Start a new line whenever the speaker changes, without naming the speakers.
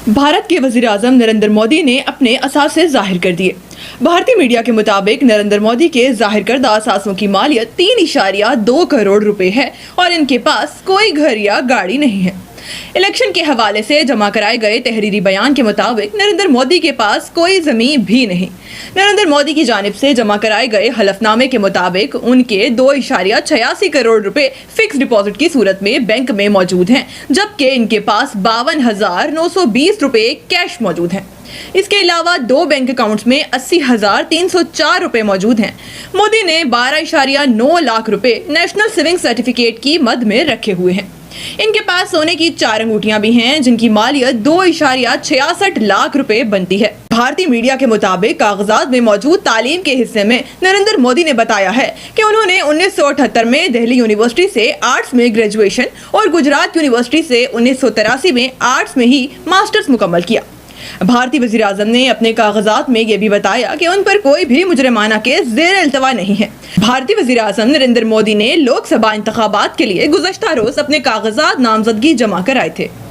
भारत के वजीर आजम नरेंद्र मोदी ने अपने असासे जाहिर कर दिए। भारतीय मीडिया के मुताबिक नरेंद्र मोदी के जाहिर करदा असासों की मालियत 3.2 करोड़ रुपए है और इनके पास कोई घर या गाड़ी नहीं है। इलेक्शन के हवाले से जमा कराए गए तहरीरी बयान के मुताबिक नरेंद्र मोदी के पास कोई जमीन भी नहीं। नरेंद्र मोदी की जानिब से जमा कराए गए हलफनामे के मुताबिक उनके 2.86 करोड़ रुपए फिक्स डिपॉजिट की सूरत में बैंक में मौजूद हैं, जबकि इनके पास 52,920 रुपए कैश मौजूद हैं। इसके अलावा 2 बैंक अकाउंट्स में 80,304 रुपए मौजूद हैं। मोदी ने 12.9 लाख रुपए नेशनल सेविंग सर्टिफिकेट की मद में रखे हुए हैं। इनके पास सोने की 4 अंगूठियां भी हैं, जिनकी मालियत 2.66 लाख रुपए बनती है। भारतीय मीडिया के मुताबिक कागजात में मौजूद तालीम के हिस्से में नरेंद्र मोदी ने बताया है कि उन्होंने 1978 में दिल्ली यूनिवर्सिटी से आर्ट्स में ग्रेजुएशन और गुजरात यूनिवर्सिटी से 1983 में आर्ट्स में ही मास्टर्स मुकम्मल किया। भारतीय वज़ीर आज़म ने अपने कागजात में यह भी बताया कि उन पर कोई भी मुजरिमाना केस ज़ेर इल्तवा नहीं है। भारतीय वज़ीर आज़म नरेंद्र मोदी ने लोकसभा इंतखाबात के लिए गुज़श्ता रोज़ अपने कागजात नामजदगी जमा कराए थे।